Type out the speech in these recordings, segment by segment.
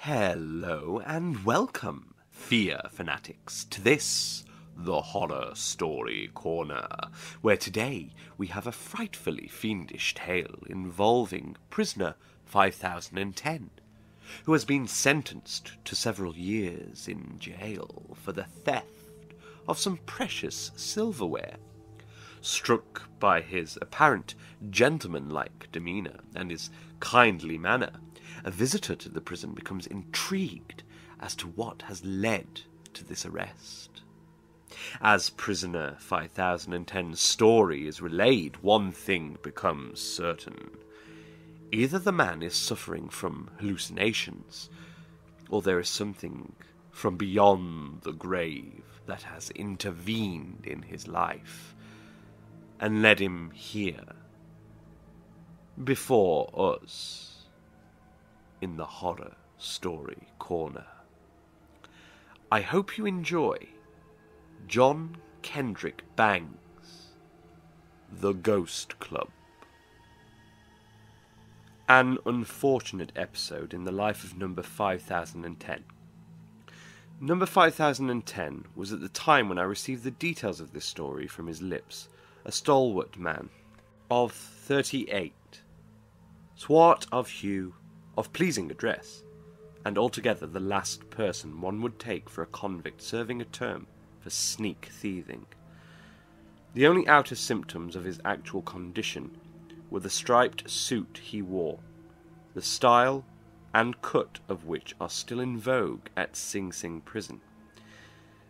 Hello and welcome, fear fanatics, to this, the Horror Story Corner, where today we have a frightfully fiendish tale involving prisoner 5010, who has been sentenced to several years in jail for the theft of some precious silverware. Struck by his apparent gentlemanlike demeanour and his kindly manner, a visitor to the prison becomes intrigued as to what has led to this arrest. As prisoner 5010's story is relayed, one thing becomes certain. Either the man is suffering from hallucinations, or there is something from beyond the grave that has intervened in his life and led him here, before us, in the Horror Story Corner. I hope you enjoy John Kendrick Bangs, The Ghost Club. An unfortunate episode in the life of number 5010. Number 5010 was at the time when I received the details of this story from his lips, a stalwart man of 38, swart of hue, of pleasing address, and altogether the last person one would take for a convict serving a term for sneak thieving. The only outer symptoms of his actual condition were the striped suit he wore, the style and cut of which are still in vogue at Sing Sing prison,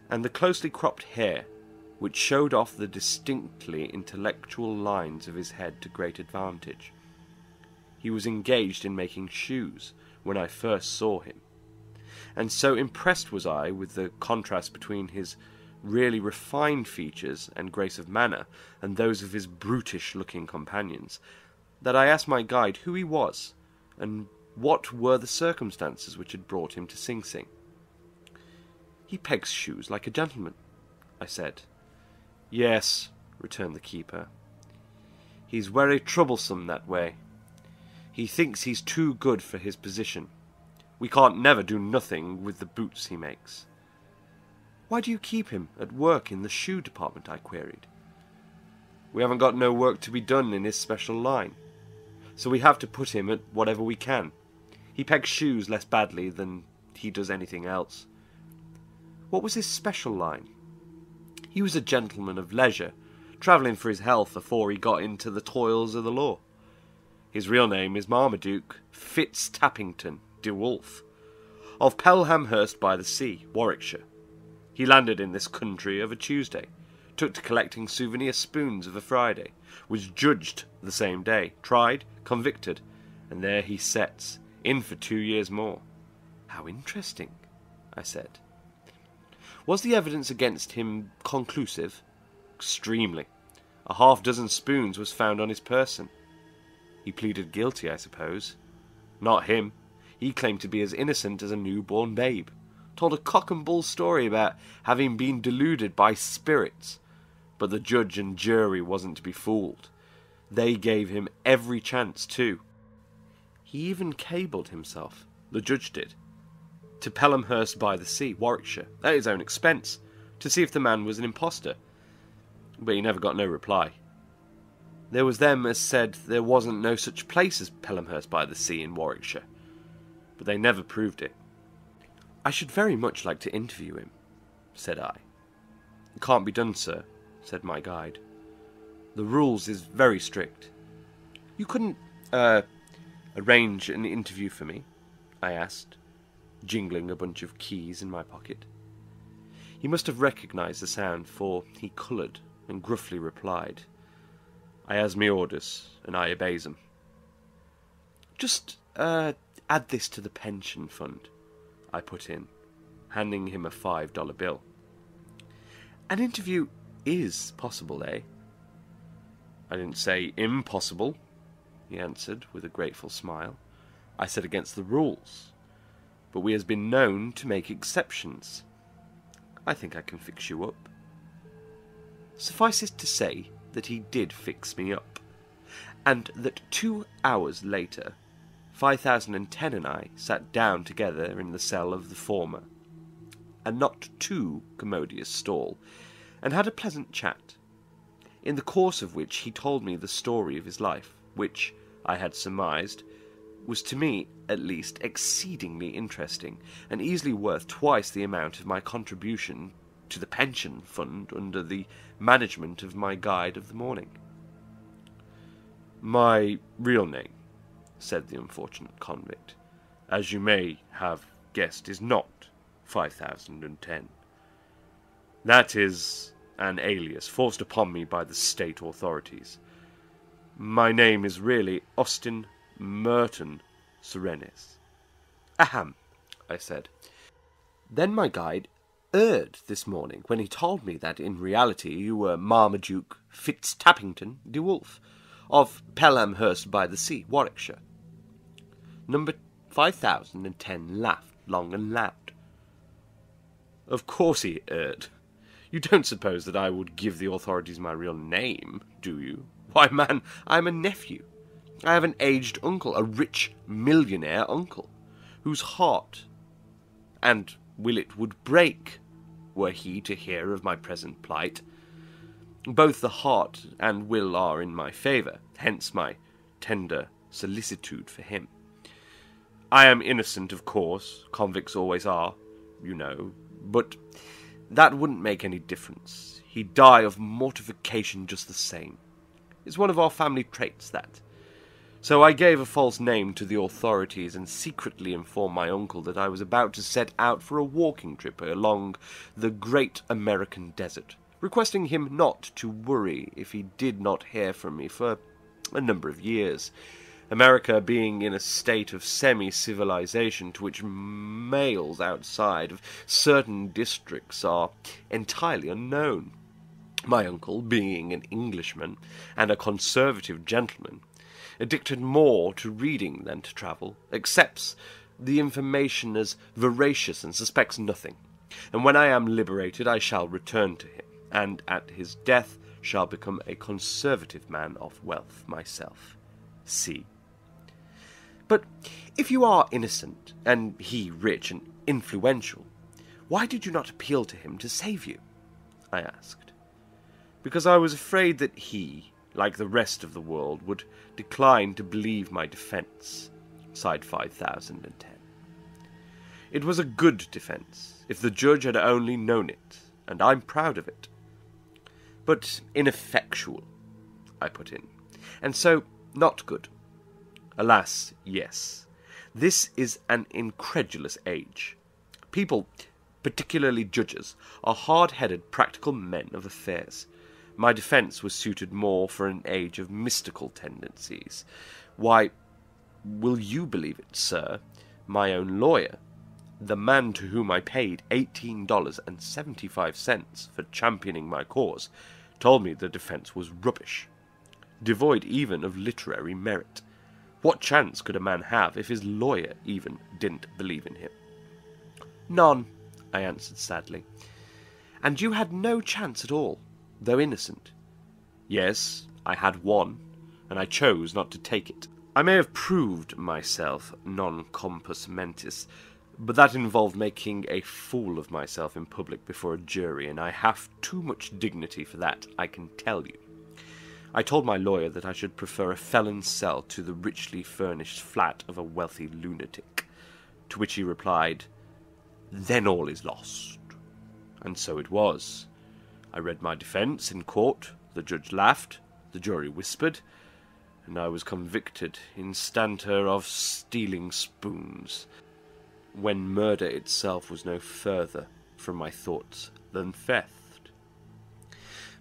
and the closely cropped hair which showed off the distinctly intellectual lines of his head to great advantage. He was engaged in making shoes when I first saw him, and so impressed was I with the contrast between his really refined features and grace of manner and those of his brutish-looking companions, that I asked my guide who he was, and what were the circumstances which had brought him to Sing Sing. "He pegs shoes like a gentleman," I said. "Yes," returned the keeper. "He's very troublesome that way. He thinks he's too good for his position. We can't never do nothing with the boots he makes." "Why do you keep him at work in the shoe department?" I queried. "We haven't got no work to be done in his special line, so we have to put him at whatever we can. He pegs shoes less badly than he does anything else." "What was his special line?" "He was a gentleman of leisure, travelling for his health afore he got into the toils of the law. His real name is Marmaduke Fitz-Tappington de Wolfe, of Pelhamhurst by the Sea, Warwickshire. He landed in this country of a Tuesday, took to collecting souvenir spoons of a Friday, was judged the same day, tried, convicted, and there he sets, in for 2 years more." "How interesting," I said. "Was the evidence against him conclusive?" "Extremely. A half-dozen spoons was found on his person." "He pleaded guilty, I suppose?" "Not him. He claimed to be as innocent as a newborn babe. Told a cock-and-bull story about having been deluded by spirits. But the judge and jury wasn't to be fooled. They gave him every chance, too. He even cabled himself, the judge did, to Pelhamhurst by the Sea, Warwickshire, at his own expense, to see if the man was an impostor. But he never got no reply. There was them as said there wasn't no such place as Pelhamhurst by the Sea in Warwickshire, but they never proved it." "I should very much like to interview him," said I. "It can't be done, sir," said my guide. "The rules is very strict." "You couldn't, arrange an interview for me?" I asked, jingling a bunch of keys in my pocket. He must have recognised the sound, for he coloured and gruffly replied, "I has me orders, and I obeys 'em." "Just, add this to the pension fund," I put in, handing him a $5 bill. "An interview is possible, eh?" "I didn't say impossible," he answered with a grateful smile. "I said against the rules, but we has been known to make exceptions. I think I can fix you up." Suffice it to say that he did fix me up, and that 2 hours later 5010 and I sat down together in the cell of the former, a not too commodious stall, and had a pleasant chat, in the course of which he told me the story of his life, which, I had surmised, was to me, at least, exceedingly interesting, and easily worth twice the amount of my contribution to the pension fund under the management of my guide of the morning. "My real name," said the unfortunate convict, "as you may have guessed, is not 5010. That is an alias forced upon me by the state authorities. My name is really Austin Merton Serenis." "Ahem," I said. "Then my guide erred this morning when he told me that in reality you were Marmaduke Fitztappington de Wolfe, of Pelhamhurst by the Sea, Warwickshire." Number 5010 laughed long and loud. "Of course he erred. You don't suppose that I would give the authorities my real name, do you? Why, man, I am a nephew. I have an aged uncle, a rich millionaire uncle, whose heart and will it would break were he to hear of my present plight. Both the heart and will are in my favour, hence my tender solicitude for him. I am innocent, of course, convicts always are, you know, but that wouldn't make any difference. He'd die of mortification just the same. It's one of our family traits, that. So I gave a false name to the authorities and secretly informed my uncle that I was about to set out for a walking trip along the great American desert, requesting him not to worry if he did not hear from me for a number of years, America being in a state of semi-civilization to which males outside of certain districts are entirely unknown. My uncle, being an Englishman and a conservative gentleman, addicted more to reading than to travel, accepts the information as veracious and suspects nothing. And when I am liberated, I shall return to him, and at his death shall become a conservative man of wealth myself. See. But if you are innocent, and he rich and influential, why did you not appeal to him to save you?" I asked. "Because I was afraid that he, like the rest of the world, would decline to believe my defence," sighed 5010. "It was a good defence, if the judge had only known it, and I'm proud of it." "But ineffectual," I put in, "and so not good." "Alas, yes. This is an incredulous age. People, particularly judges, are hard-headed, practical men of affairs. My defence was suited more for an age of mystical tendencies. Why, will you believe it, sir, my own lawyer, the man to whom I paid $18.75 for championing my cause, told me the defence was rubbish, devoid even of literary merit. What chance could a man have if his lawyer even didn't believe in him?" "None," I answered sadly. "And you had no chance at all, though innocent?" "Yes, I had one, and I chose not to take it. I may have proved myself non compos mentis, but that involved making a fool of myself in public before a jury, and I have too much dignity for that, I can tell you. I told my lawyer that I should prefer a felon's cell to the richly furnished flat of a wealthy lunatic, to which he replied, 'Then all is lost.' And so it was. I read my defence in court, the judge laughed, the jury whispered, and I was convicted instanter of stealing spoons, when murder itself was no further from my thoughts than theft."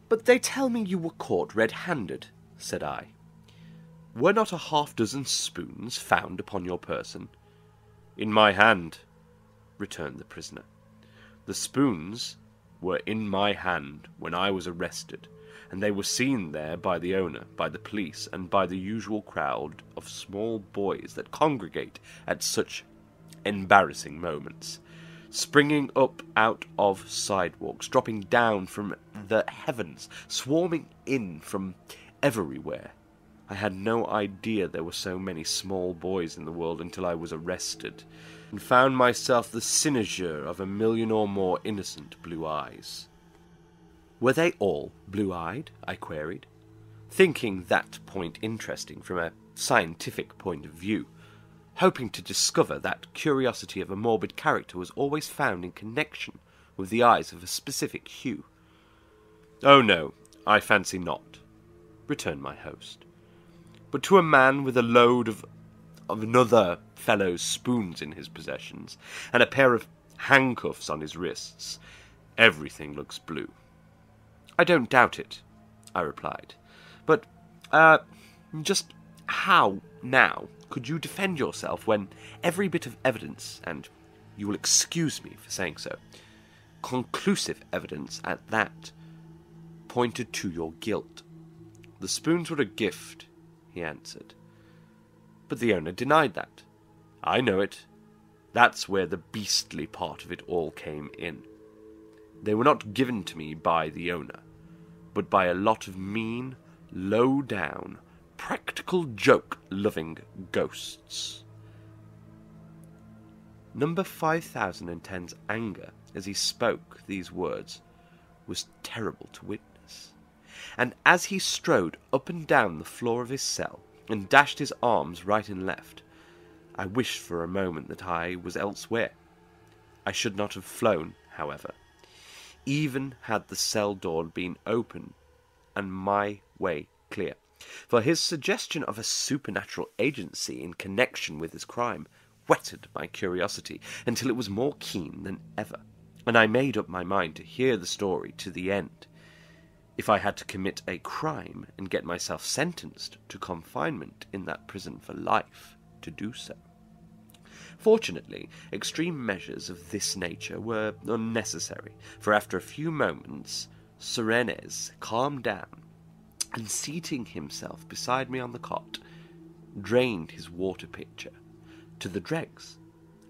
"But they tell me you were caught red-handed," said I. "Were not a half-dozen spoons found upon your person?" "In my hand," returned the prisoner. "The spoons were in my hand when I was arrested, and they were seen there by the owner, by the police, and by the usual crowd of small boys that congregate at such embarrassing moments, springing up out of sidewalks, dropping down from the heavens, swarming in from everywhere. I had no idea there were so many small boys in the world until I was arrested, and found myself the cynosure of 1,000,000 or more innocent blue eyes. Were they all blue-eyed? I queried, thinking that point interesting from a scientific point of view, hoping to discover that curiosity of a morbid character was always found in connection with the eyes of a specific hue. "Oh no, I fancy not," returned my host. "But to a man with a load of another fellow's spoons in his possessions, and a pair of handcuffs on his wrists, everything looks blue." "I don't doubt it," I replied. "But, just how, now, could you defend yourself when every bit of evidence, and you will excuse me for saying so, conclusive evidence at that, pointed to your guilt?" "The spoons were a gift," he answered. "But the owner denied that." "I know it. That's where the beastly part of it all came in. They were not given to me by the owner, but by a lot of mean, low-down, practical joke-loving ghosts." Number 5010's anger as he spoke these words was terrible to witness, and as he strode up and down the floor of his cell and dashed his arms right and left, I wished for a moment that I was elsewhere. I should not have flown, however, even had the cell door been open and my way clear, for his suggestion of a supernatural agency in connection with his crime whetted my curiosity until it was more keen than ever, and I made up my mind to hear the story to the end, if I had to commit a crime and get myself sentenced to confinement in that prison for life to do so. Fortunately, extreme measures of this nature were unnecessary, for after a few moments Serenez calmed down, and seating himself beside me on the cot, drained his water pitcher to the dregs,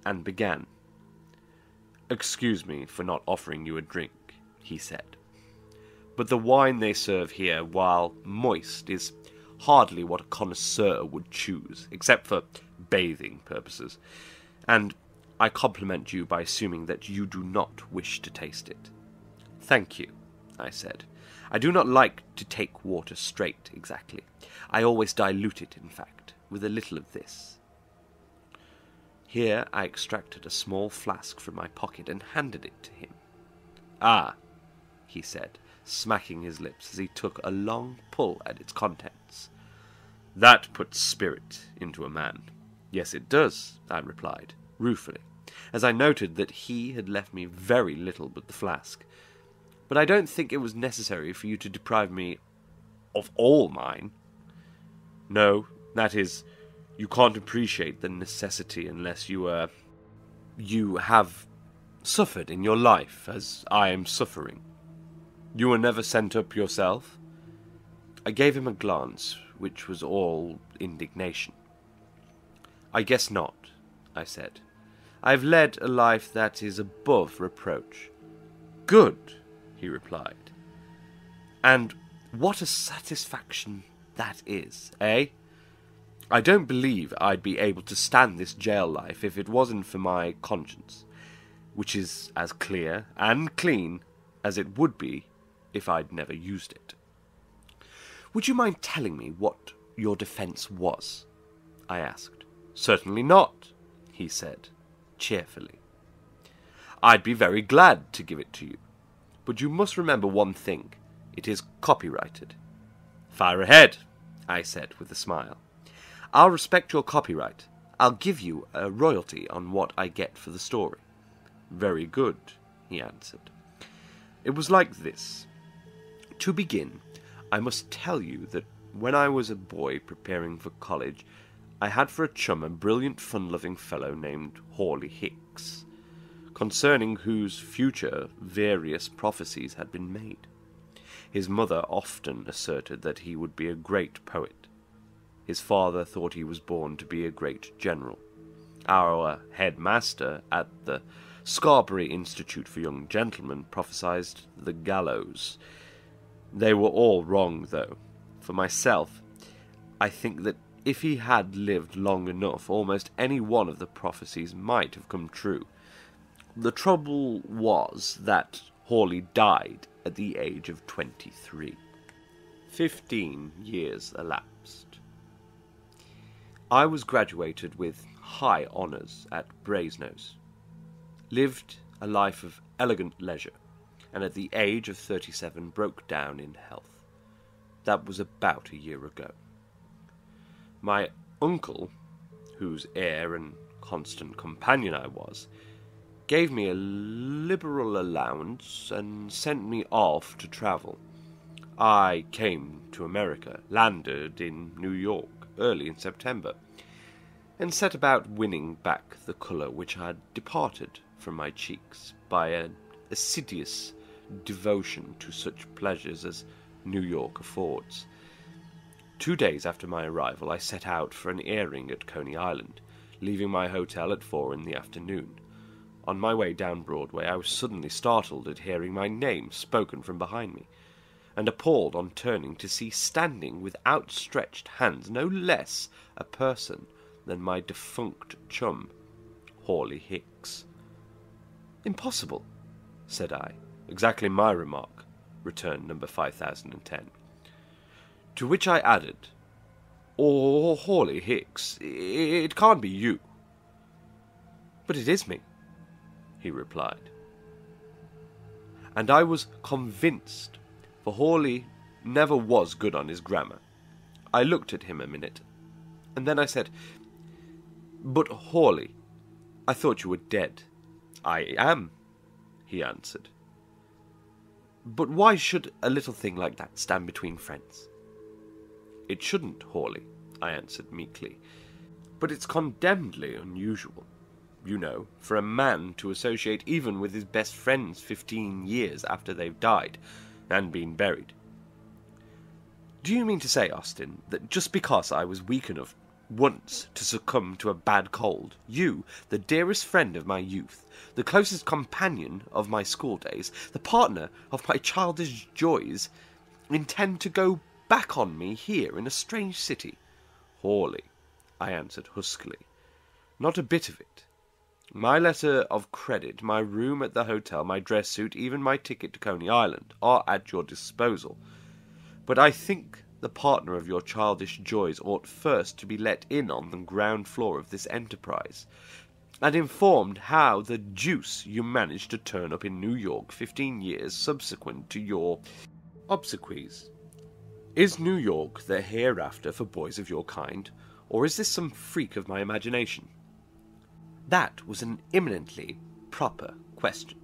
and began. "Excuse me for not offering you a drink," he said, "but the wine they serve here, while moist, is hardly what a connoisseur would choose, except for bathing purposes, and I compliment you by assuming that you do not wish to taste it." "Thank you," I said. "I do not like to take water straight, exactly. I always dilute it, in fact, with a little of this." Here I extracted a small flask from my pocket and handed it to him. "Ah," he said, smacking his lips as he took a long pull at its contents. "That puts spirit into a man." "Yes, it does," I replied, ruefully, as I noted that he had left me very little but the flask. "But I don't think it was necessary for you to deprive me of all mine." "No, that is, you can't appreciate the necessity unless you have suffered in your life as I am suffering. You were never sent up yourself?" I gave him a glance which was all indignation. "I guess not," I said. "I have led a life that is above reproach." "Good," he replied. "And what a satisfaction that is, eh? I don't believe I'd be able to stand this jail life if it wasn't for my conscience, which is as clear and clean as it would be if I'd never used it." "Would you mind telling me what your defence was?" I asked. "Certainly not," he said, cheerfully. "I'd be very glad to give it to you, but you must remember one thing. It is copyrighted." "Fire ahead," I said with a smile. "I'll respect your copyright. I'll give you a royalty on what I get for the story." "Very good," he answered. "It was like this. To begin, I must tell you that when I was a boy preparing for college, I had for a chum a brilliant fun-loving fellow named Hawley Hicks, concerning whose future various prophecies had been made. His mother often asserted that he would be a great poet. His father thought he was born to be a great general. Our headmaster at the Scarberry Institute for Young Gentlemen prophesied the gallows. They were all wrong, though. For myself, I think that if he had lived long enough, almost any one of the prophecies might have come true. The trouble was that Hawley died at the age of 23. 15 years elapsed. I was graduated with high honours at Brasenose, lived a life of elegant leisure, and at the age of 37 broke down in health. That was about a year ago. My uncle, whose heir and constant companion I was, gave me a liberal allowance and sent me off to travel. I came to America, landed in New York early in September, and set about winning back the colour which had departed from my cheeks by an assiduous devotion to such pleasures as New York affords. 2 days after my arrival, I set out for an airing at Coney Island, leaving my hotel at 4 in the afternoon. On my way down Broadway, I was suddenly startled at hearing my name spoken from behind me, and appalled on turning to see standing with outstretched hands no less a person than my defunct chum, Hawley Hicks. "Impossible," said I. "Exactly my remark," returned number 5010. To which I added, "Oh, Hawley Hicks, it can't be you." "But it is me," he replied. And I was convinced, for Hawley never was good on his grammar. I looked at him a minute, and then I said, "But Hawley, I thought you were dead." "I am," he answered. "But why should a little thing like that stand between friends?" "It shouldn't, Hawley," I answered meekly, "but it's condemnedly unusual, you know, for a man to associate even with his best friends 15 years after they've died and been buried." "Do you mean to say, Austin, that just because I was weak enough once to succumb to a bad cold, you, the dearest friend of my youth, the closest companion of my school days, the partner of my childish joys, intend to go back on me here in a strange city?" "Hawley," I answered huskily, "not a bit of it. My letter of credit, my room at the hotel, my dress suit, even my ticket to Coney Island, are at your disposal. But I think the partner of your childish joys ought first to be let in on the ground floor of this enterprise, and informed how the deuce you managed to turn up in New York 15 years subsequent to your obsequies. Is New York the hereafter for boys of your kind, or is this some freak of my imagination?" "That was an eminently proper question,"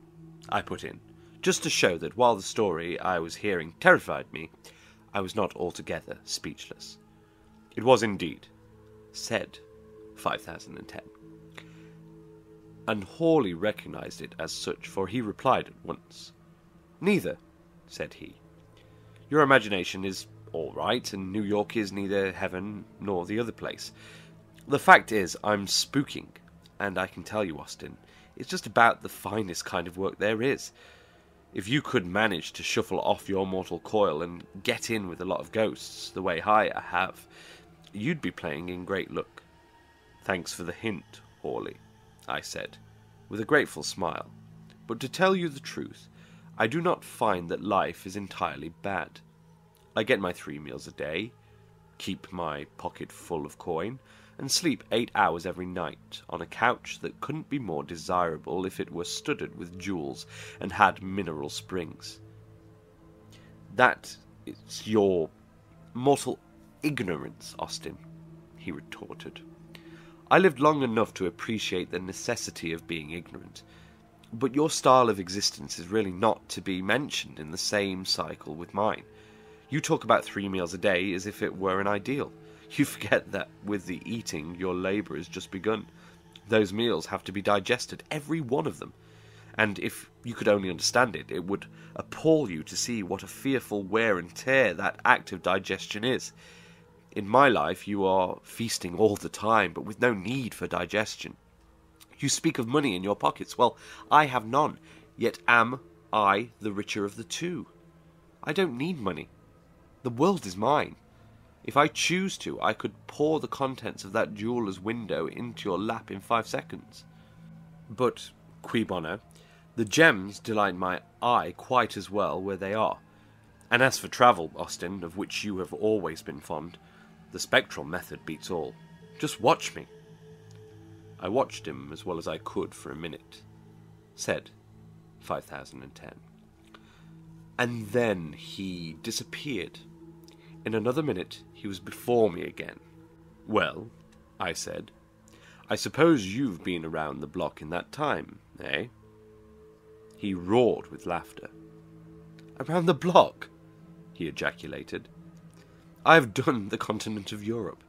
I put in, just to show that while the story I was hearing terrified me, I was not altogether speechless. "It was indeed," said 5010. And Hawley recognized it as such, for he replied at once. "Neither," said he. "Your imagination is all right, and New York is neither heaven nor the other place. The fact is, I'm spooking, and I can tell you, Austin, it's just about the finest kind of work there is. If you could manage to shuffle off your mortal coil and get in with a lot of ghosts, the way I have, you'd be playing in great luck." "Thanks for the hint, Hawley," I said, with a grateful smile. "But to tell you the truth, I do not find that life is entirely bad. I get my 3 meals a day, keep my pocket full of coin, and sleep 8 hours every night on a couch that couldn't be more desirable if it were studded with jewels and had mineral springs." "That is your mortal ignorance, Austin," he retorted. "I lived long enough to appreciate the necessity of being ignorant, but your style of existence is really not to be mentioned in the same cycle with mine. You talk about 3 meals a day as if it were an ideal. You forget that with the eating your labour has just begun. Those meals have to be digested, every one of them. And if you could only understand it, it would appall you to see what a fearful wear and tear that act of digestion is. In my life you are feasting all the time, but with no need for digestion. You speak of money in your pockets. Well, I have none, yet am I the richer of the two. I don't need money. The world is mine. If I choose to, I could pour the contents of that jeweller's window into your lap in 5 seconds. But, cui bono, the gems delight my eye quite as well where they are. And as for travel, Austin, of which you have always been fond, the spectral method beats all. Just watch me. I watched him as well as I could for a minute. Said 5010. And then he disappeared. In another minute, he was before me again. Well, I said, I suppose you've been around the block in that time, eh? He roared with laughter. Around the block? He ejaculated. I have done the continent of Europe,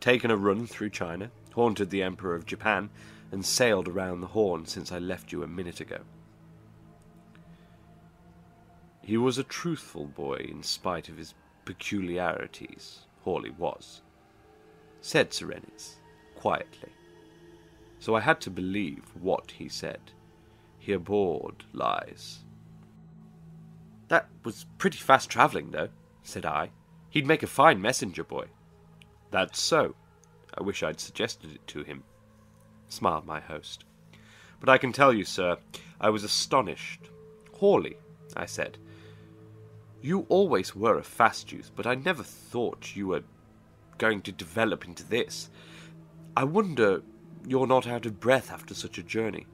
taken a run through China, haunted the Emperor of Japan, and sailed around the Horn since I left you a minute ago. He was a truthful boy in spite of his peculiarities, Hawley was, said Serenis, quietly. So I had to believe what he said. He abhorred lies. That was pretty fast travelling, though, said I. He'd make a fine messenger boy. That's so. I wish I'd suggested it to him, smiled my host. But I can tell you, sir, I was astonished. Hawley, I said, you always were a fast youth, but I never thought you were going to develop into this. I wonder you're not out of breath after such a journey.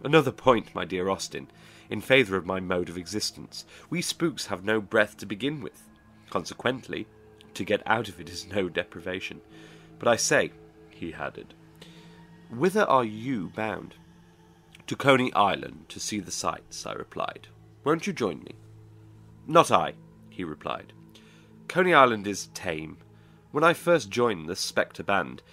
Another point, my dear Austin, in favour of my mode of existence. We spooks have no breath to begin with. Consequently, to get out of it is no deprivation. But I say, he added, whither are you bound? To Coney Island, to see the sights, I replied. Won't you join me? Not I, he replied. Coney Island is tame. When I first joined the Spectre band,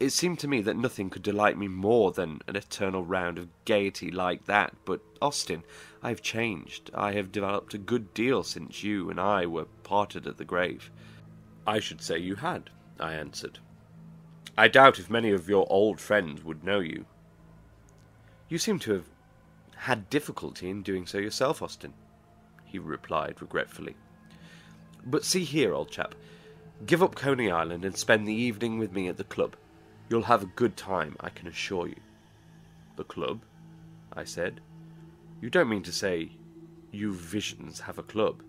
it seemed to me that nothing could delight me more than an eternal round of gaiety like that. But, Austin, I have changed. I have developed a good deal since you and I were parted at the grave. I should say you had, I answered. I doubt if many of your old friends would know you. You seem to have had difficulty in doing so yourself, Austin, he replied regretfully. But see here, old chap, give up Coney Island and spend the evening with me at the club. You'll have a good time, I can assure you. The club? I said. You don't mean to say you visions have a club?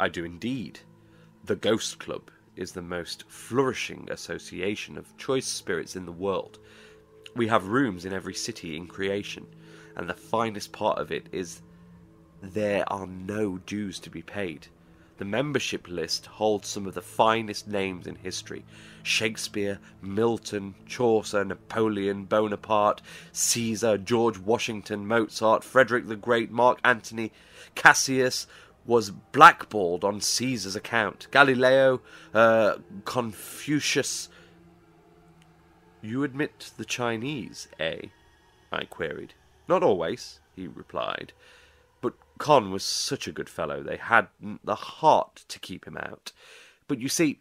I do indeed. The Ghost Club is the most flourishing association of choice spirits in the world. We have rooms in every city in creation, and the finest part of it is there are no dues to be paid. The membership list holds some of the finest names in history. Shakespeare, Milton, Chaucer, Napoleon, Bonaparte, Caesar, George Washington, Mozart, Frederick the Great, Mark Antony, Cassius was blackballed on Caesar's account. Galileo, Confucius. You admit the Chinese, eh? I queried. Not always, he replied. But Con was such a good fellow, they hadn't the heart to keep him out. But you see,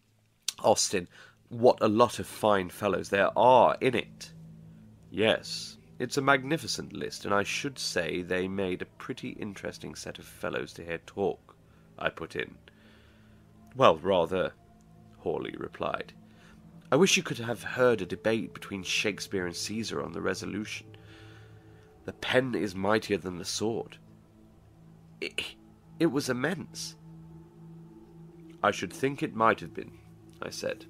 Austin, what a lot of fine fellows there are in it. Yes, it's a magnificent list, and I should say they made a pretty interesting set of fellows to hear talk, I put in. Well, rather, Hawley replied. I wish you could have heard a debate between Shakespeare and Caesar on the resolution. The pen is mightier than the sword. It was immense. I should think it might have been, I said.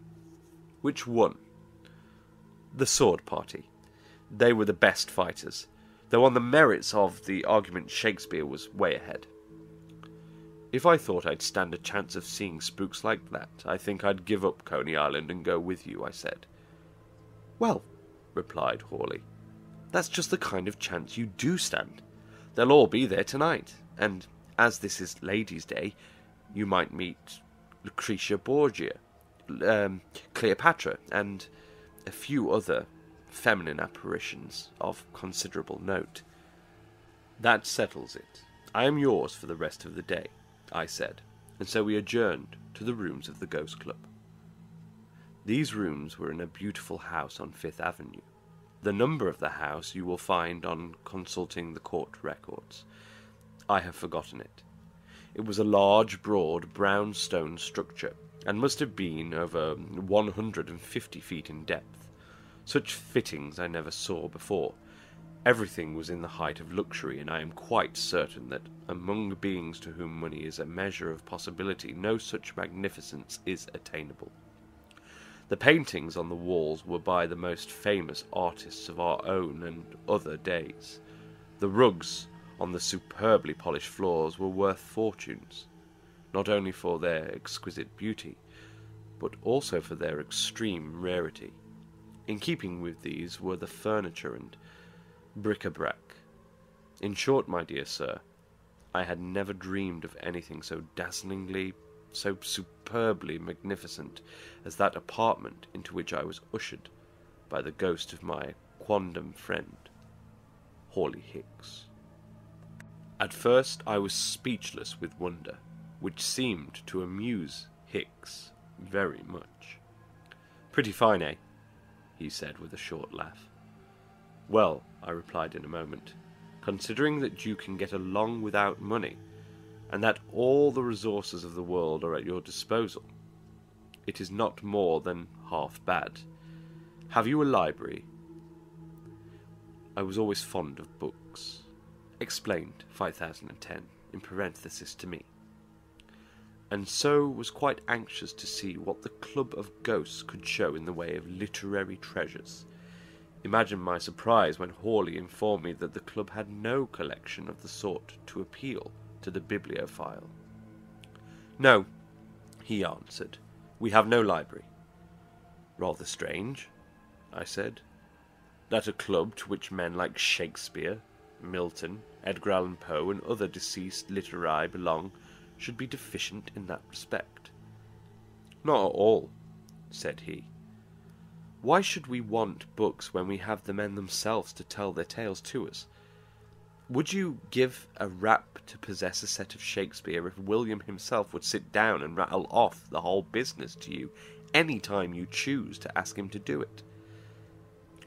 Which won? The sword party. They were the best fighters, though on the merits of the argument Shakespeare was way ahead. If I thought I'd stand a chance of seeing spooks like that, I think I'd give up Coney Island and go with you, I said. Well, replied Hawley, that's just the kind of chance you do stand. They'll all be there tonight, and as this is Ladies' Day, you might meet Lucretia Borgia, Cleopatra, and a few other feminine apparitions of considerable note. That settles it. I am yours for the rest of the day, I said, and so we adjourned to the rooms of the Ghost Club. These rooms were in a beautiful house on Fifth Avenue. The number of the house you will find on consulting the court records. I have forgotten it. It was a large, broad, brown stone structure, and must have been over 150 feet in depth. Such fittings I never saw before. Everything was in the height of luxury, and I am quite certain that among beings to whom money is a measure of possibility, no such magnificence is attainable. The paintings on the walls were by the most famous artists of our own and other days. The rugs on the superbly polished floors were worth fortunes, not only for their exquisite beauty, but also for their extreme rarity. In keeping with these were the furniture and bric-a-brac. In short, my dear sir, I had never dreamed of anything so dazzlingly, so superbly magnificent as that apartment into which I was ushered by the ghost of my quondam friend, Hawley Hicks. At first I was speechless with wonder, which seemed to amuse Hicks very much. "Pretty fine, eh?" he said with a short laugh. "Well," I replied in a moment, "considering that you can get along without money, and that all the resources of the world are at your disposal, it is not more than half bad. Have you a library?" I was always fond of books, explained 5010 in parenthesis to me, and so was quite anxious to see what the Club of Ghosts could show in the way of literary treasures. Imagine my surprise when Hawley informed me that the club had no collection of the sort to appeal to the bibliophile. "No," he answered, "we have no library." "Rather strange," I said, "that a club to which men like Shakespeare, Milton, Edgar Allan Poe, and other deceased literati belong should be deficient in that respect." "Not at all," said he. "Why should we want books when we have the men themselves to tell their tales to us? Would you give a rap to possess a set of Shakespeare if William himself would sit down and rattle off the whole business to you any time you choose to ask him to do it?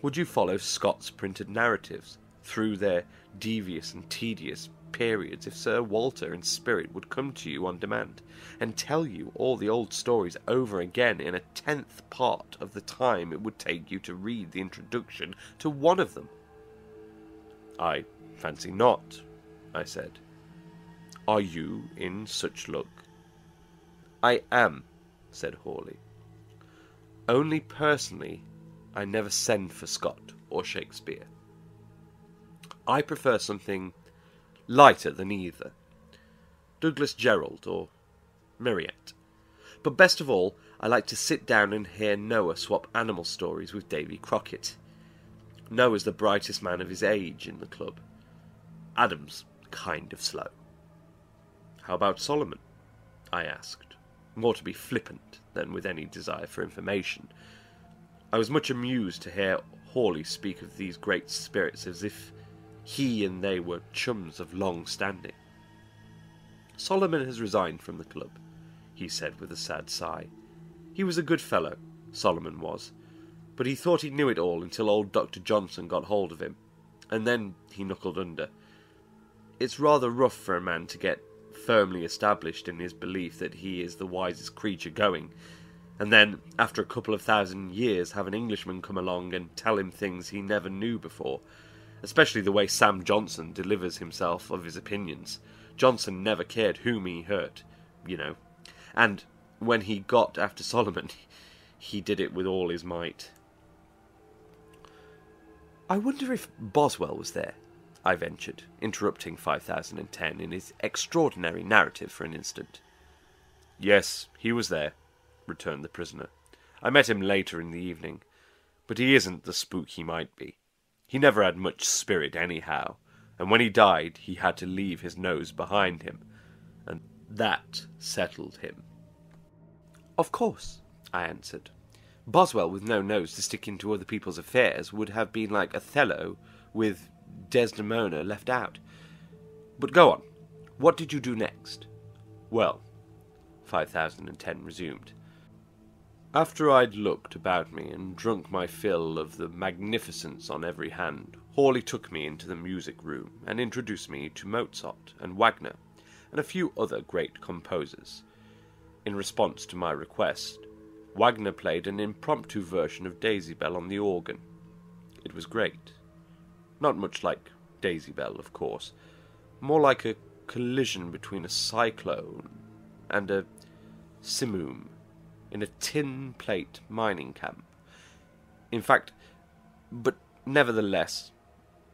Would you follow Scott's printed narratives through their devious and tedious periods if Sir Walter in spirit would come to you on demand and tell you all the old stories over again in a 10th part of the time it would take you to read the introduction to one of them?" "I fancy not," I said. "Are you in such luck?" "I am," said Hawley. "Only personally, I never send for Scott or Shakespeare. I prefer something lighter than either, Douglas Jerrold or Marryat. But best of all, I like to sit down and hear Noah swap animal stories with Davy Crockett. Noah's the brightest man of his age in the club. Adam's kind of slow." "How about Solomon?" I asked, more to be flippant than with any desire for information. I was much amused to hear Hawley speak of these great spirits as if he and they were chums of long standing. "Solomon has resigned from the club," he said with a sad sigh. "He was a good fellow, Solomon was, but he thought he knew it all until old Dr. Johnson got hold of him, and then he knuckled under. It's rather rough for a man to get firmly established in his belief that he is the wisest creature going, and then, after a couple of 1,000 years, have an Englishman come along and tell him things he never knew before, especially the way Sam Johnson delivers himself of his opinions. Johnson never cared whom he hurt, you know, and when he got after Solomon, he did it with all his might." "I wonder if Boswell was there," I ventured, interrupting 5010 in his extraordinary narrative for an instant. "Yes, he was there," returned the prisoner. "I met him later in the evening, but he isn't the spook he might be. He never had much spirit anyhow, and when he died he had to leave his nose behind him, and that settled him." "Of course," I answered. "Boswell with no nose to stick into other people's affairs would have been like Othello with Desdemona left out. But go on. What did you do next?" "Well," 5010 resumed, "after I'd looked about me and drunk my fill of the magnificence on every hand, Hawley took me into the music room and introduced me to Mozart and Wagner and a few other great composers. In response to my request, Wagner played an impromptu version of Daisy Bell on the organ. It was great. Not much like Daisy Bell, of course. More like a collision between a cyclone and a simoom in a tin plate mining camp. In fact, but nevertheless,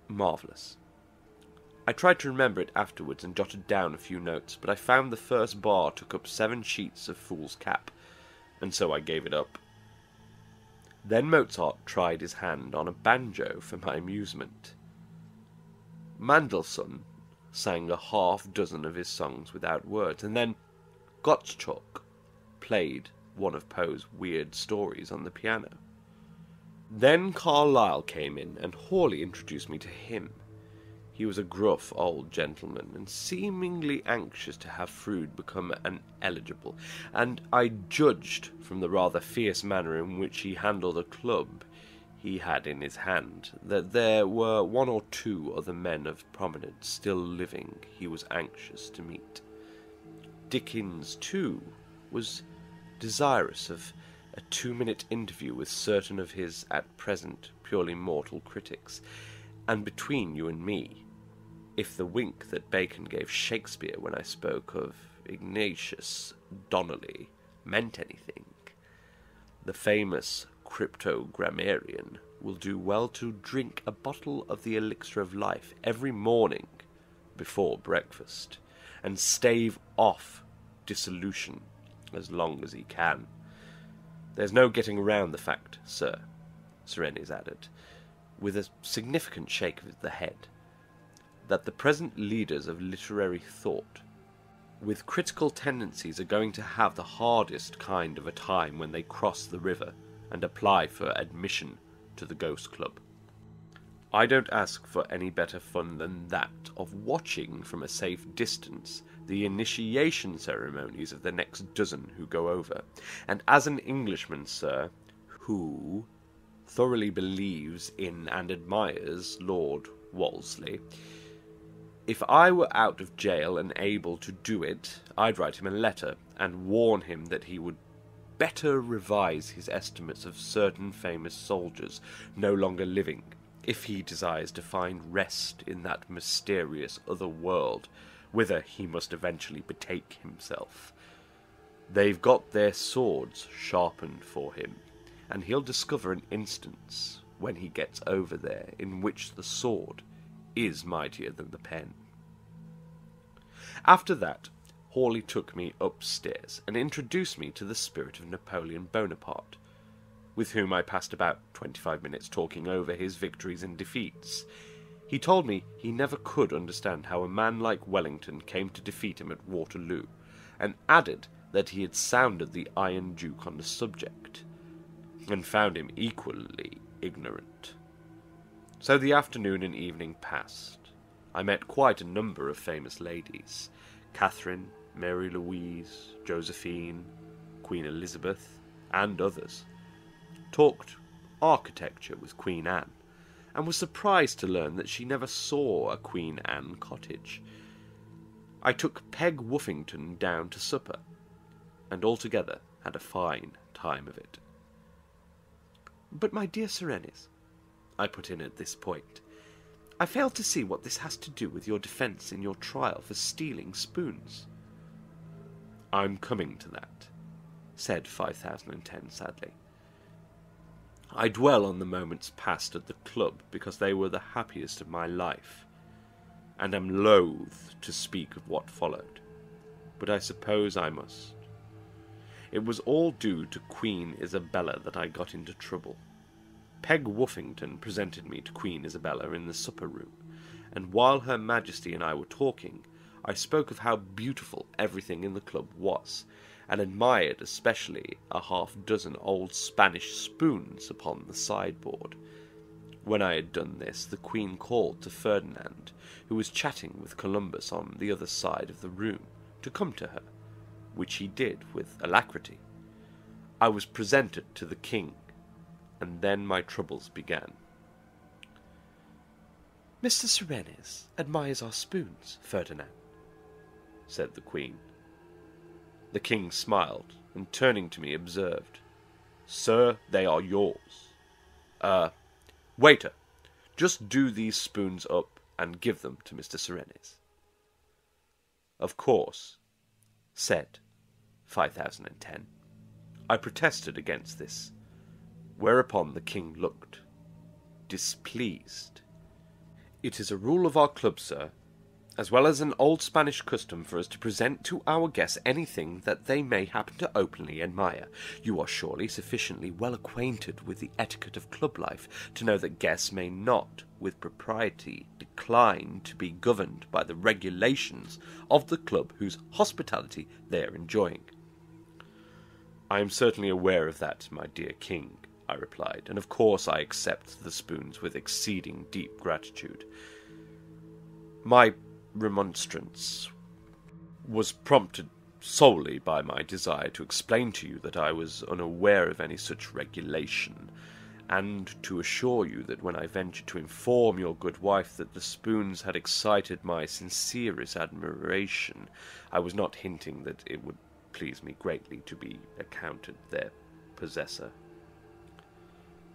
marvellous. I tried to remember it afterwards and jotted down a few notes, but I found the first bar took up 7 sheets of fool's cap, and so I gave it up. Then Mozart tried his hand on a banjo for my amusement. Mendelssohn sang a half-dozen of his songs without words, and then Gottschalk played one of Poe's weird stories on the piano. Then Carlyle came in, and Hawley introduced me to him. He was a gruff old gentleman, and seemingly anxious to have Froude become an eligible, and I judged from the rather fierce manner in which he handled a club he had in his hand that there were 1 or 2 other men of prominence still living he was anxious to meet. Dickens, too, was desirous of a 2-minute interview with certain of his, at present, purely mortal critics, and between you and me, if the wink that Bacon gave Shakespeare when I spoke of Ignatius Donnelly meant anything, the famous cryptogrammarian will do well to drink a bottle of the elixir of life every morning before breakfast, and stave off dissolution as long as he can. There's no getting around the fact, sir, Serenys added, with a significant shake of the head, that the present leaders of literary thought, with critical tendencies, are going to have the hardest kind of a time when they cross the river and apply for admission to the Ghost Club. I don't ask for any better fun than that of watching from a safe distance the initiation ceremonies of the next dozen who go over, and as an Englishman, sir, who thoroughly believes in and admires Lord Wolseley, if I were out of jail and able to do it, I'd write him a letter and warn him that he would better revise his estimates of certain famous soldiers no longer living, if he desires to find rest in that mysterious other world, whither he must eventually betake himself. They've got their swords sharpened for him, and he'll discover an instance, when he gets over there, in which the sword is mightier than the pen. After that, Hawley took me upstairs and introduced me to the spirit of Napoleon Bonaparte, with whom I passed about 25 minutes talking over his victories and defeats. He told me he never could understand how a man like Wellington came to defeat him at Waterloo, and added that he had sounded the Iron Duke on the subject, and found him equally ignorant. So the afternoon and evening passed. I met quite a number of famous ladies: Catherine, Mary Louise, Josephine, Queen Elizabeth, and others. Talked architecture with Queen Anne, and was surprised to learn that she never saw a Queen Anne cottage. I took Peg Woffington down to supper, and altogether had a fine time of it. "But, my dear Serenys," I put in at this point, "I fail to see what this has to do with your defence in your trial for stealing spoons." "I'm coming to that," said 5010 sadly. I dwell on the moments passed at the club because they were the happiest of my life, and am loath to speak of what followed, but I suppose I must. It was all due to Queen Isabella that I got into trouble. Peg Woffington presented me to Queen Isabella in the supper-room, and while Her Majesty and I were talking, I spoke of how beautiful everything in the club was, and admired especially a half-dozen old Spanish spoons upon the sideboard. When I had done this, the Queen called to Ferdinand, who was chatting with Columbus on the other side of the room, to come to her, which he did with alacrity. I was presented to the King, and then my troubles began. "Mr. Serenys admires our spoons, Ferdinand," said the Queen. The king smiled, and turning to me observed, "Sir, they are yours. Waiter, just do these spoons up and give them to Mr. Serenes." "Of course," said 5010. I protested against this, whereupon the king looked displeased. "It is a rule of our club, sir, as well as an old Spanish custom for us to present to our guests anything that they may happen to openly admire. You are surely sufficiently well acquainted with the etiquette of club life to know that guests may not, with propriety, decline to be governed by the regulations of the club whose hospitality they are enjoying." "I am certainly aware of that, my dear king," I replied, "and of course I accept the spoons with exceeding deep gratitude. My remonstrance was prompted solely by my desire to explain to you that I was unaware of any such regulation, and to assure you that when I ventured to inform your good wife that the spoons had excited my sincerest admiration, I was not hinting that it would please me greatly to be accounted their possessor."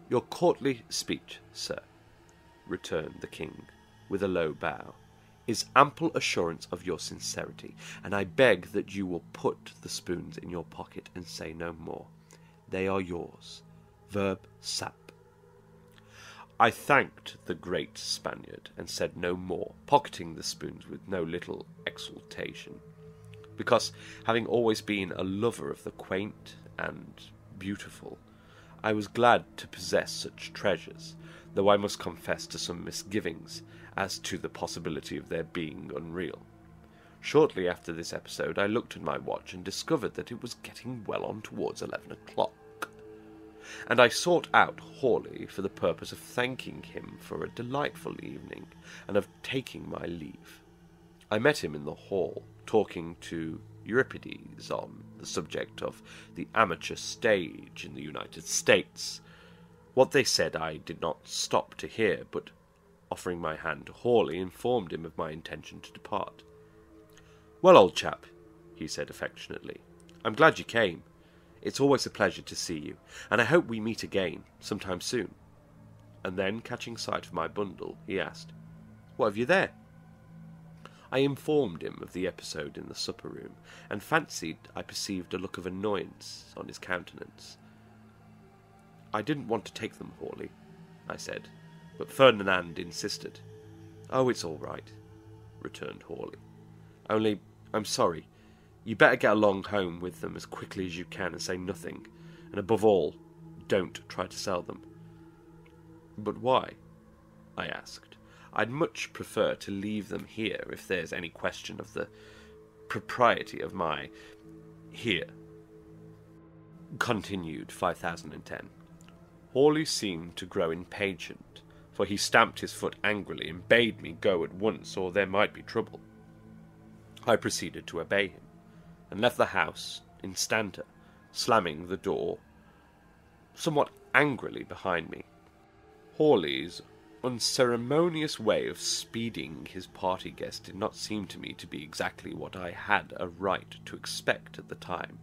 "Your courtly speech, sir," returned the king, with a low bow, "is ample assurance of your sincerity, and I beg that you will put the spoons in your pocket and say no more. They are yours. Verb. Sap." I thanked the great Spaniard, and said no more, pocketing the spoons with no little exultation, because, having always been a lover of the quaint and beautiful, I was glad to possess such treasures, though I must confess to some misgivings as to the possibility of their being unreal. Shortly after this episode I looked at my watch and discovered that it was getting well on towards 11 o'clock, and I sought out Hawley for the purpose of thanking him for a delightful evening, and of taking my leave. I met him in the hall, talking to Euripides on the subject of the amateur stage in the United States. What they said I did not stop to hear, but offering my hand to Hawley, informed him of my intention to depart. "Well, old chap," he said affectionately, "I'm glad you came. It's always a pleasure to see you, and I hope we meet again, sometime soon." And then, catching sight of my bundle, he asked, "What have you there?" I informed him of the episode in the supper-room, and fancied I perceived a look of annoyance on his countenance. "I didn't want to take them, Hawley," I said, but Ferdinand insisted. "Oh, it's all right," returned Hawley. "Only, I'm sorry. You better get along home with them as quickly as you can and say nothing, and above all, don't try to sell them." "But why?" I asked. "I'd much prefer to leave them here if there's any question of the propriety of my... here," continued 5010. Hawley seemed to grow impatient, for he stamped his foot angrily and bade me go at once, or there might be trouble. I proceeded to obey him, and left the house instanter, slamming the door somewhat angrily behind me. Hawley's unceremonious way of speeding his party guest did not seem to me to be exactly what I had a right to expect at the time.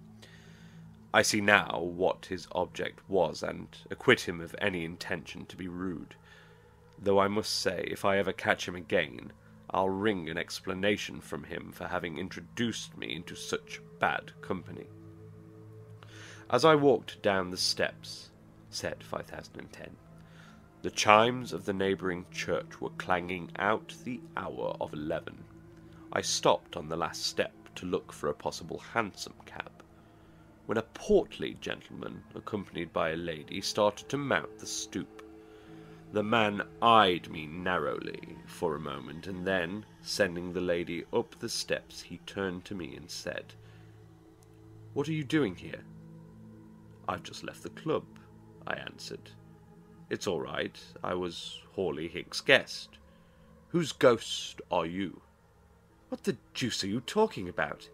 I see now what his object was, and acquit him of any intention to be rude, though I must say, if I ever catch him again, I'll wring an explanation from him for having introduced me into such bad company. As I walked down the steps, said 5010, the chimes of the neighbouring church were clanging out the hour of 11. I stopped on the last step to look for a possible hansom cab, when a portly gentleman, accompanied by a lady, started to mount the stoop. The man eyed me narrowly for a moment, and then, sending the lady up the steps, he turned to me and said, "What are you doing here?" "I've just left the club," I answered. "It's all right. I was Hawley Hick's guest." "Whose ghost are you?" "What the deuce are you talking about?"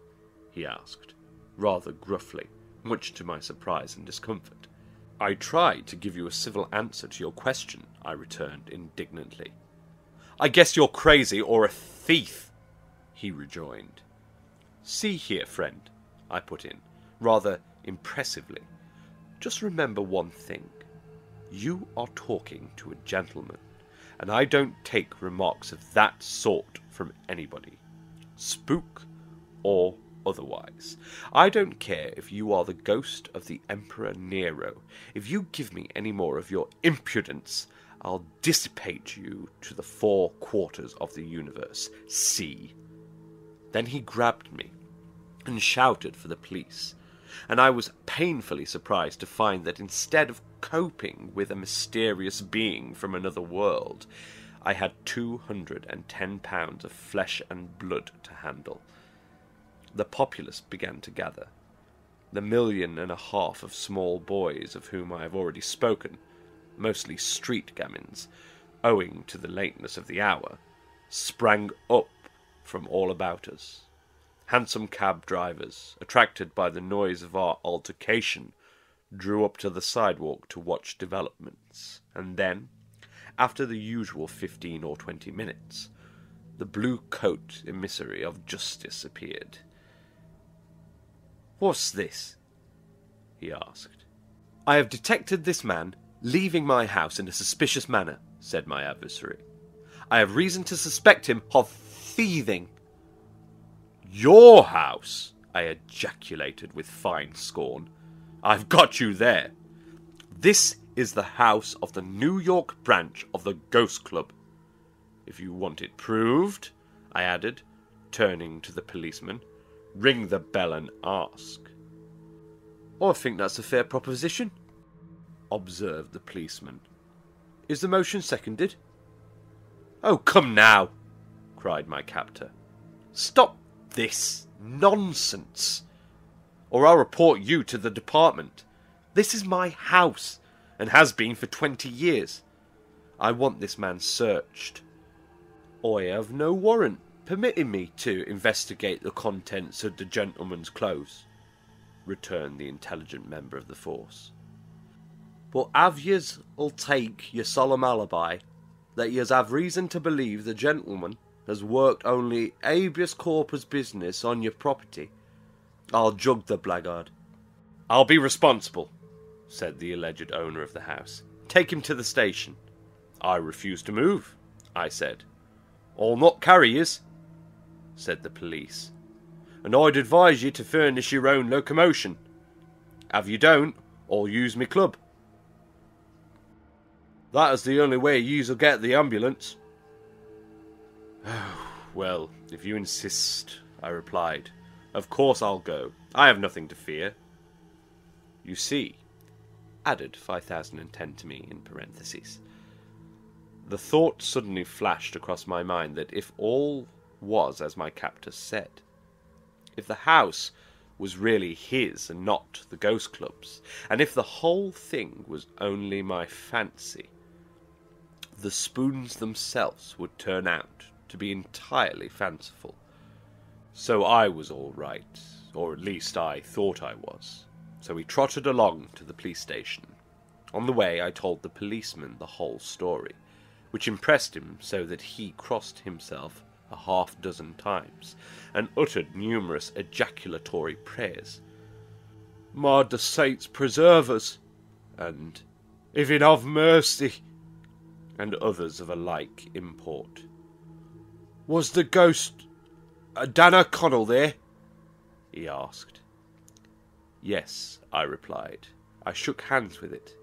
he asked, rather gruffly, much to my surprise and discomfort. "I tried to give you a civil answer to your question," I returned indignantly. "I guess you're crazy or a thief," he rejoined. "See here, friend, I put in, rather impressively. Just remember one thing. You are talking to a gentleman, and I don't take remarks of that sort from anybody, spook or otherwise. I don't care if you are the ghost of the Emperor Nero. If you give me any more of your impudence, I'll dissipate you to the 4 quarters of the universe. See? Then he grabbed me and shouted for the police, and I was painfully surprised to find that instead of coping with a mysterious being from another world, I had £210 of flesh and blood to handle. The populace began to gather. The 1.5 million of small boys of whom I have already spoken, mostly street gamins, owing to the lateness of the hour, sprang up from all about us. Hansom cab drivers, attracted by the noise of our altercation, drew up to the sidewalk to watch developments, and then, after the usual 15 or 20 minutes, the blue-coat emissary of justice appeared. "What's this?" he asked. "I have detected this man leaving my house in a suspicious manner," said my adversary. "I have reason to suspect him of thieving." "Your house?" I ejaculated with fine scorn. "I've got you there. This is the house of the New York branch of the Ghost Club. If you want it proved," I added, turning to the policeman, "ring the bell and ask." "I think that's a fair proposition," observed the policeman. "Is the motion seconded?" "Oh, come now," cried my captor. "Stop this nonsense, or I'll report you to the department. This is my house, and has been for 20 years. I want this man searched." "I have no warrant permitting me to investigate the contents of the gentleman's clothes," returned the intelligent member of the force. "But have yez'll take your solemn alibi that yez have reason to believe the gentleman has worked only habeas corpus business on your property? I'll jug the blackguard." "I'll be responsible," said the alleged owner of the house. "Take him to the station." "I refuse to move," I said. "I'll not carry yez," said the police, "and I'd advise you to furnish your own locomotion. If you don't, I'll use me club. That is the only way you'll get the ambulance." "Oh, well, if you insist," I replied. "Of course I'll go. I have nothing to fear. You see," added 5010 to me in parentheses. The thought suddenly flashed across my mind that if all was as my captor said, if the house was really his and not the Ghost Club's, and if the whole thing was only my fancy, the spoons themselves would turn out to be entirely fanciful. So I was all right, or at least I thought I was. So we trotted along to the police station. On the way I told the policeman the whole story, which impressed him so that he crossed himself 6 times, and uttered numerous ejaculatory prayers. "My the saints preserve us," and "If it have mercy," and others of a like import. "Was the ghost Dan O'Connell there?" he asked. "Yes," I replied. I shook hands with it.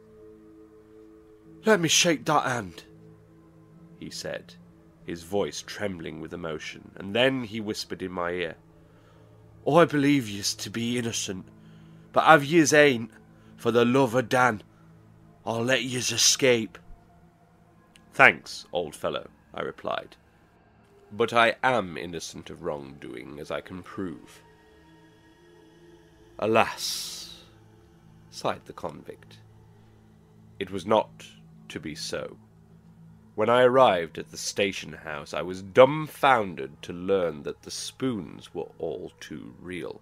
"Let me shake that hand," he said, his voice trembling with emotion, and then he whispered in my ear, "I believe yez to be innocent, but av yez ain't, for the love of Dan, I'll let yez escape." "Thanks, old fellow," I replied, "but I am innocent of wrongdoing, as I can prove." "Alas," sighed the convict, "it was not to be so. When I arrived at the station house, I was dumbfounded to learn that the spoons were all too real.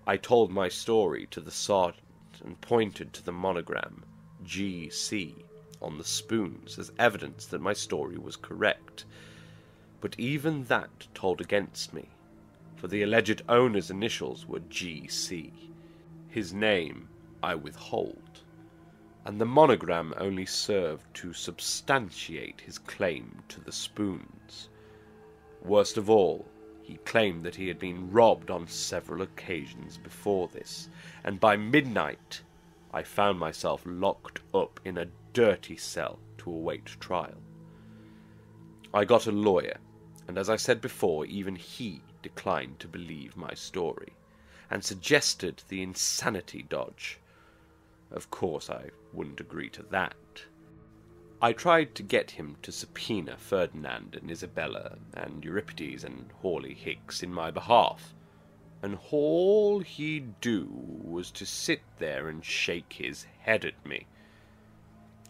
I told my story to the sergeant and pointed to the monogram G.C. on the spoons as evidence that my story was correct. But even that told against me. for the alleged owner's initials were GC. His name I withhold, and the monogram only served to substantiate his claim to the spoons. Worst of all, he claimed that he had been robbed on several occasions before this, and by midnight I found myself locked up in a dirty cell to await trial. I got a lawyer, and as I said before, even he declined to believe my story, and suggested the insanity dodge. Of course, I wouldn't agree to that. I tried to get him to subpoena Ferdinand and Isabella and Euripides and Hawley Hicks in my behalf, and all he'd do was to sit there and shake his head at me.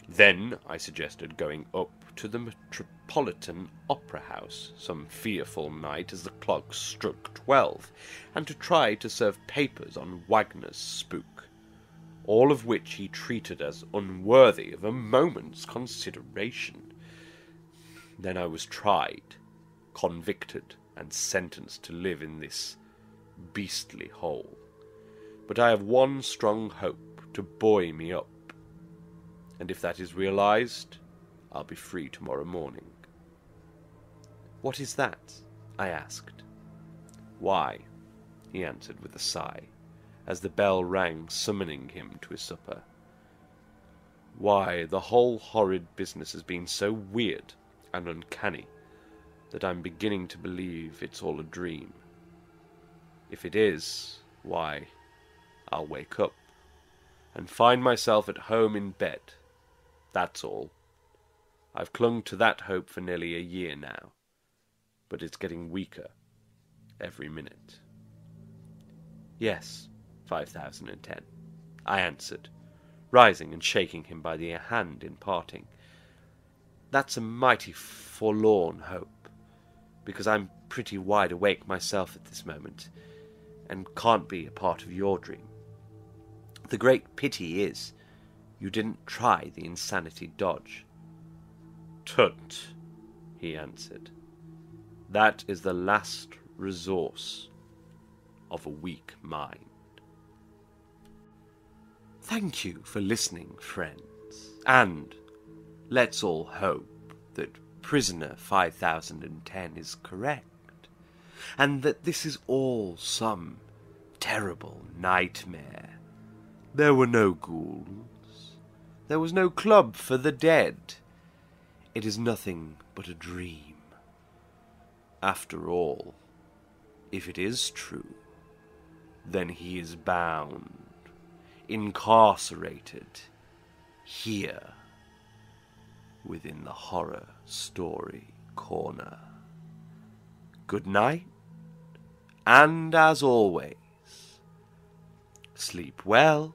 Then I suggested going up to the Metropolitan Opera House some fearful night as the clock struck 12, and to try to serve papers on Wagner's Spook, all of which he treated as unworthy of a moment's consideration. Then I was tried, convicted, and sentenced to live in this beastly hole. But I have one strong hope to buoy me up, and if that is realized, I'll be free tomorrow morning." "What is that?" I asked. "Why," he answered with a sigh, as the bell rang summoning him to his supper, "why, the whole horrid business has been so weird and uncanny that I'm beginning to believe it's all a dream. If it is, why, I'll wake up and find myself at home in bed. That's all. I've clung to that hope for nearly a year now, but it's getting weaker every minute." "Yes, 5010, I answered, rising and shaking him by the hand in parting. "That's a mighty forlorn hope, because I'm pretty wide awake myself at this moment, and can't be a part of your dream. The great pity is, you didn't try the insanity dodge." "Tut," he answered. "That is the last resource of a weak mind." Thank you for listening, friends, and let's all hope that Prisoner 5010 is correct, and that this is all some terrible nightmare. There were no ghouls. There was no club for the dead. It is nothing but a dream. After all, if it is true, then he is bound, incarcerated, here, within the Horror Story Corner. Good night, and as always, sleep well.